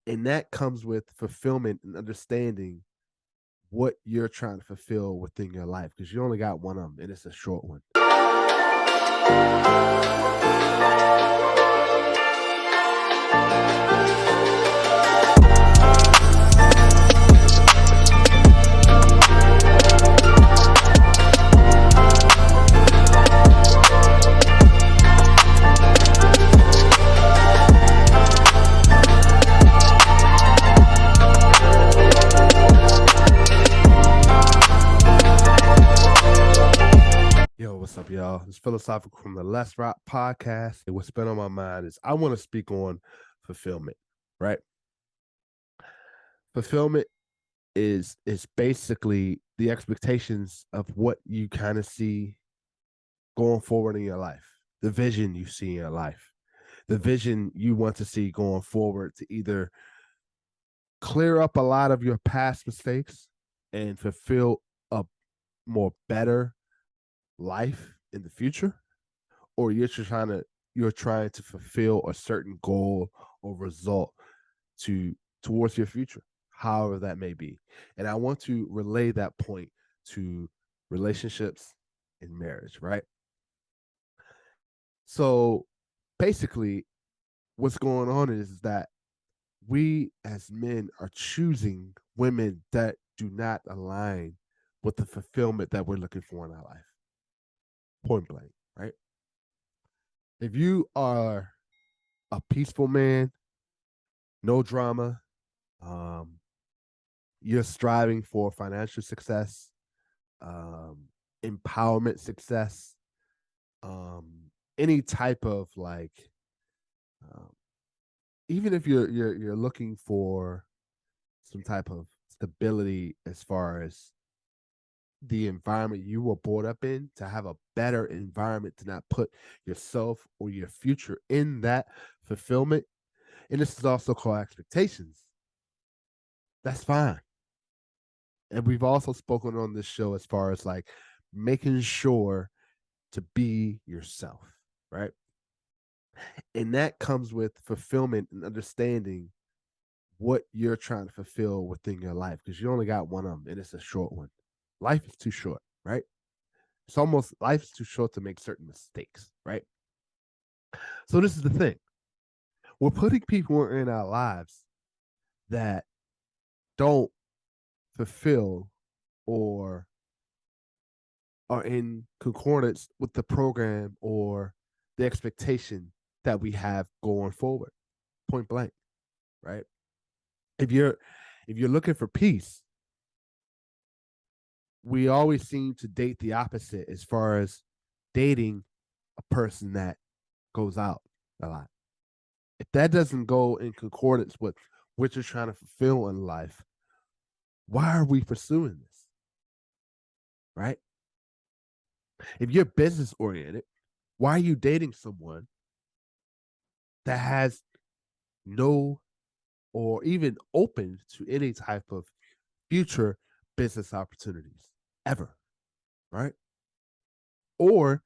And that comes with fulfillment and understanding what you're trying to fulfill within your life because you only got one of them and it's a short one. Yo, what's up, y'all? It's Philosophical from the Let's Rock podcast. And what's been on my mind is I want to speak on fulfillment, right? Fulfillment is basically the expectations of what you kind of see going forward in your life, the vision you see in your life, the vision you want to see going forward to either clear up a lot of your past mistakes and fulfill a more better life in the future, or you're trying to fulfill a certain goal or result to towards your future, however that may be. And I want to relay that point to relationships and marriage, right? So basically, what's going on is that we as men are choosing women that do not align with the fulfillment that we're looking for in our life. Point blank, right? If you are a peaceful man, no drama, um, you're striving for financial success, um, empowerment success, um, any type of like, um, even if you're looking for some type of stability as far as the environment you were brought up in, to have a better environment to not put yourself or your future in that fulfillment. And this is also called expectations. That's fine. And we've also spoken on this show as far as like making sure to be yourself, right? And that comes with fulfillment and understanding what you're trying to fulfill within your life because you only got one of them and it's a short one. Life is too short, right? It's almost life is too short to make certain mistakes, right? So this is the thing. We're putting people in our lives that don't fulfill or are in concordance with the program or the expectation that we have going forward. Point blank, right? If you're if you're looking for peace, we always seem to date the opposite as far as dating a person that goes out a lot. If that doesn't go in concordance with what you're trying to fulfill in life, why are we pursuing this? Right? If you're business oriented, why are you dating someone that has no or even open to any type of future business opportunities ever? Right? Or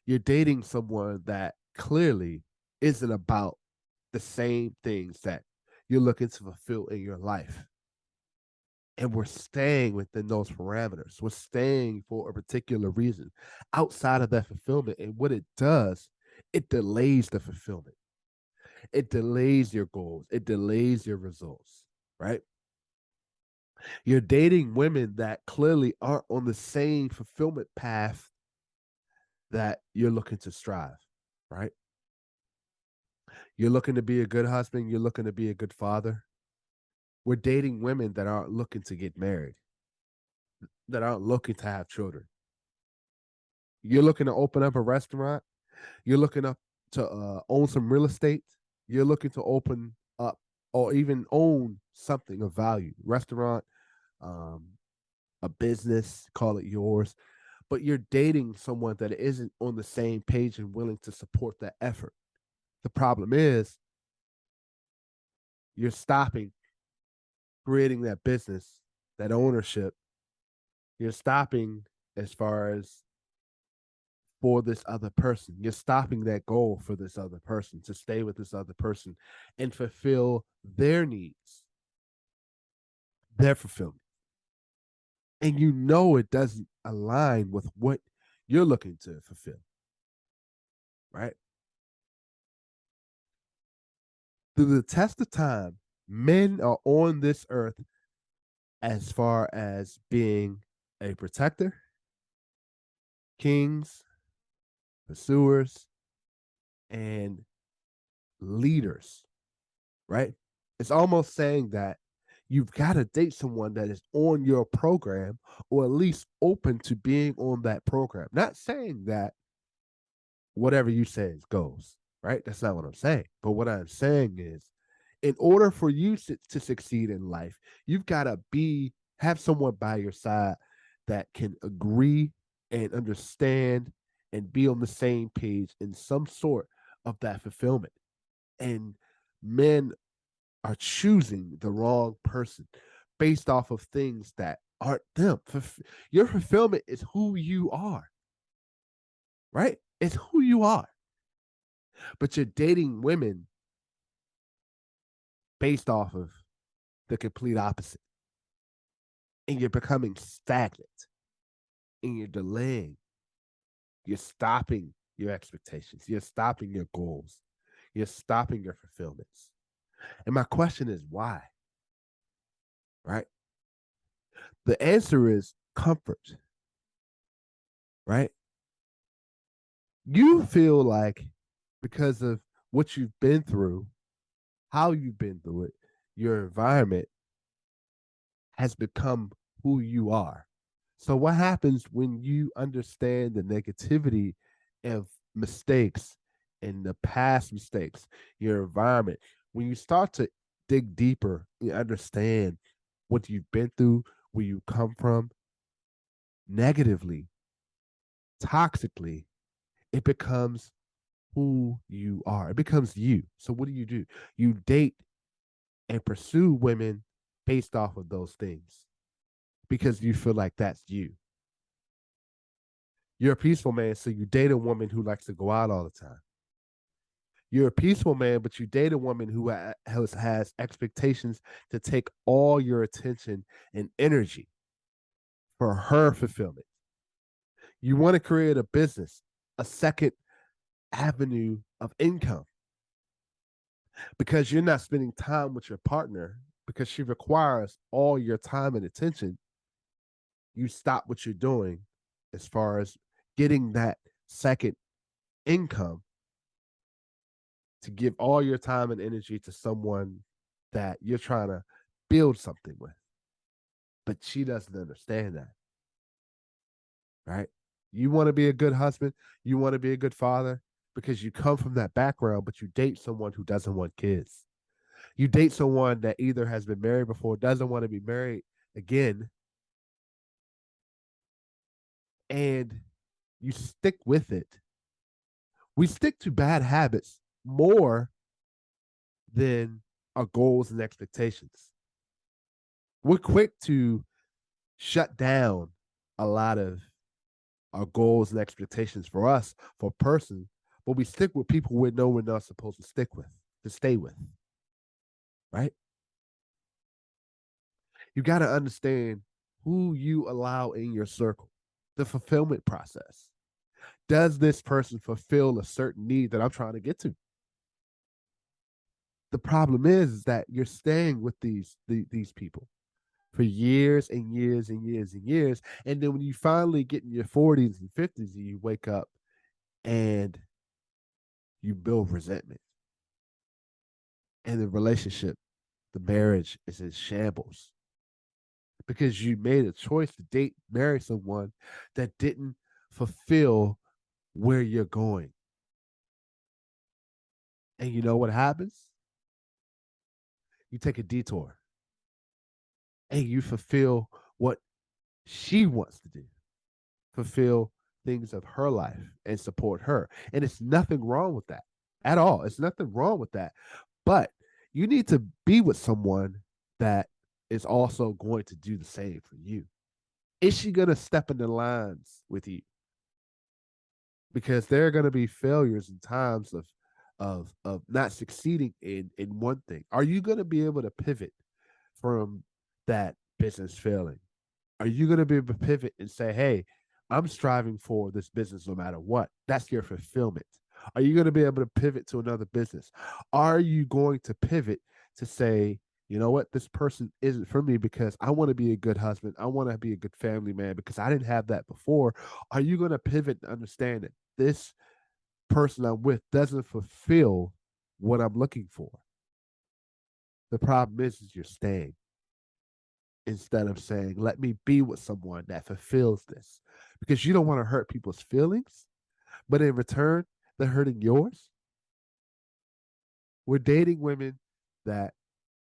you're dating someone that clearly isn't about the same things that you're looking to fulfill in your life. And we're staying within those parameters. We're staying for a particular reason outside of that fulfillment. And what it does, it delays the fulfillment. It delays your goals. It delays your results, right? You're dating women that clearly aren't on the same fulfillment path that you're looking to strive, right? You're looking to be a good husband. You're looking to be a good father. We're dating women that aren't looking to get married, that aren't looking to have children. You're looking to open up a restaurant. You're looking up to own some real estate. You're looking to open up or even own something of value, restaurant, um, a business, call it yours. But you're dating someone that isn't on the same page and willing to support that effort. The problem is you're stopping creating that business, that ownership. You're stopping as far as for this other person. You're stopping that goal for this other person, to stay with this other person and fulfill their needs, their fulfillment. And you know it doesn't align with what you're looking to fulfill, right? Through the test of time, men are on this earth as far as being a protector, kings, pursuers, and leaders, right? It's almost saying that you've got to date someone that is on your program or at least open to being on that program. Not saying that whatever you say goes, right? That's not what I'm saying. But what I'm saying is, in order for you to succeed in life, you've got to have someone by your side that can agree and understand and be on the same page in some sort of that fulfillment. And men are choosing the wrong person based off of things that aren't them. Your fulfillment is who you are, right? It's who you are. But you're dating women based off of the complete opposite. And you're becoming stagnant and you're delaying. You're stopping your expectations. You're stopping your goals. You're stopping your fulfillments. And my question is why? Right? The answer is comfort. Right? You feel like because of what you've been through, how you've been through it, your environment has become who you are. So, what happens when you understand the negativity of mistakes and the past mistakes, your environment? When you start to dig deeper, you understand what you've been through, where you come from, negatively, toxically, it becomes who you are. It becomes you. So, what do? You date and pursue women based off of those things because you feel like that's you. You're a peaceful man, so you date a woman who likes to go out all the time. You're a peaceful man, but you date a woman who has expectations to take all your attention and energy for her fulfillment. You want to create a business, a second avenue of income because you're not spending time with your partner because she requires all your time and attention. You stop what you're doing as far as getting that second income to give all your time and energy to someone that you're trying to build something with. But she doesn't understand that, right? You want to be a good husband, you want to be a good father because you come from that background, but you date someone who doesn't want kids. You date someone that either has been married before, doesn't want to be married again, and you stick with it. We stick to bad habits more than our goals and expectations. We're quick to shut down a lot of our goals and expectations for us, for a person, but we stick with people we know we're not supposed to stick with, to stay with, right? You got to understand who you allow in your circle, the fulfillment process. Does this person fulfill a certain need that I'm trying to get to? The problem is that you're staying with these people for years and years and years and years. And then when you finally get in your 40s and 50s, and you wake up and you build resentment. And the relationship, the marriage is in shambles because you made a choice to marry someone that didn't fulfill where you're going. And you know what happens? You take a detour and you fulfill what she wants to do, fulfill things of her life and support her. And it's nothing wrong with that at all. It's nothing wrong with that. But you need to be with someone that is also going to do the same for you. Is she going to step in the lines with you? because there are going to be failures in times of not succeeding in one thing. Are you going to be able to pivot from that business failing? Are you going to be able to pivot and say, hey, I'm striving for this business no matter what? That's your fulfillment. Are you going to be able to pivot to another business? Are you going to pivot to say, you know what, this person isn't for me because I want to be a good husband. I want to be a good family man because I didn't have that before. Are you going to pivot and understand that this person I'm with doesn't fulfill what I'm looking for? The problem is you're staying instead of saying, let me be with someone that fulfills this, because you don't want to hurt people's feelings, but in return, they're hurting yours. We're dating women that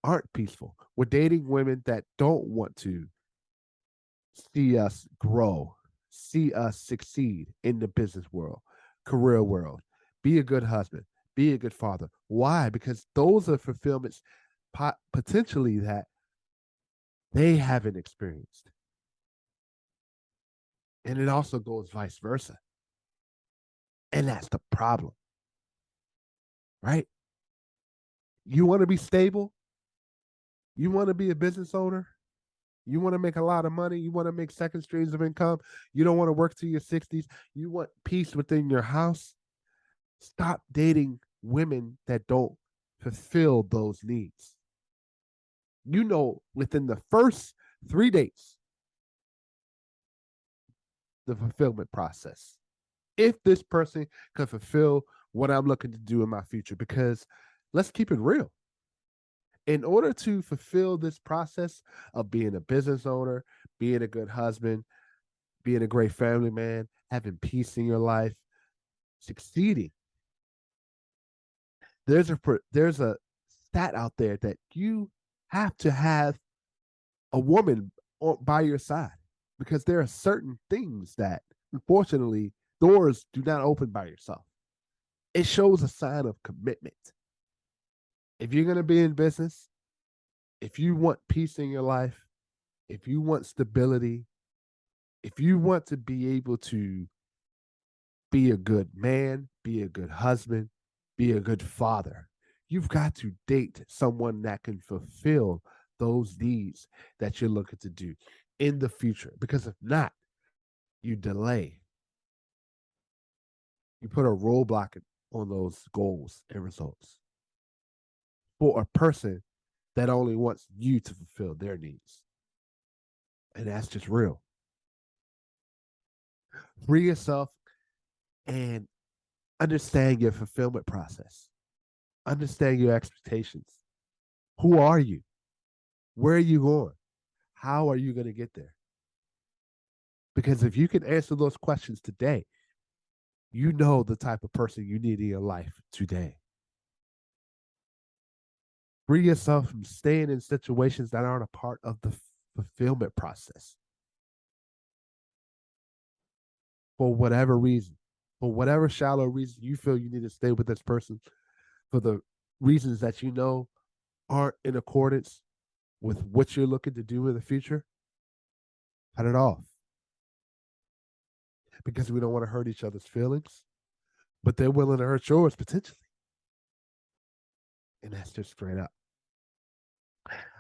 aren't peaceful. We're dating women that don't want to see us grow, see us succeed in the business world, career world, be a good husband, be a good father. Why? Because those are fulfillments potentially that they haven't experienced. And it also goes vice versa. And that's the problem, right? You want to be stable? You want to be a business owner? You want to make a lot of money? You want to make second streams of income? You don't want to work to your 60s? You want peace within your house? Stop dating women that don't fulfill those needs. You know, within the first 3 dates, the fulfillment process. If this person can fulfill what I'm looking to do in my future, because let's keep it real. In order to fulfill this process of being a business owner, being a good husband, being a great family man, having peace in your life, succeeding, there's a stat out there that you have to have a woman by your side, because there are certain things that, unfortunately, doors do not open by yourself. It shows a sign of commitment. If you're going to be in business, if you want peace in your life, if you want stability, if you want to be able to be a good man, be a good husband, be a good father, you've got to date someone that can fulfill those needs that you're looking to do in the future. Because if not, you delay. You put a roadblock on those goals and results for a person that only wants you to fulfill their needs. And that's just real. Free yourself and understand your fulfillment process. Understand your expectations. Who are you? Where are you going? How are you going to get there? Because if you can answer those questions today, you know the type of person you need in your life today. Free yourself from staying in situations that aren't a part of the fulfillment process. For whatever reason, for whatever shallow reason you feel you need to stay with this person, for the reasons that you know aren't in accordance with what you're looking to do in the future, cut it off. Because we don't want to hurt each other's feelings, but they're willing to hurt yours potentially. And that's just straight up.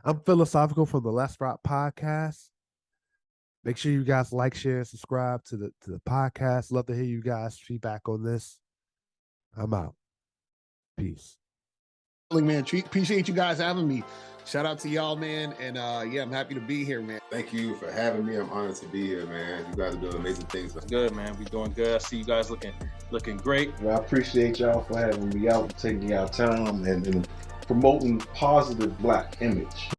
I'm Philosophical from the Let's Rock podcast. Make sure you guys like, share, and subscribe to the podcast. Love to hear you guys' feedback on this. I'm out. Peace. Man, appreciate you guys having me. Shout out to y'all, man. And yeah, I'm happy to be here, man. Thank you for having me. I'm honored to be here, man. You guys are doing amazing things. Good, man. We doing good. I see you guys looking great. Well, I appreciate y'all for having me out, taking y'all time, and promoting positive Black image.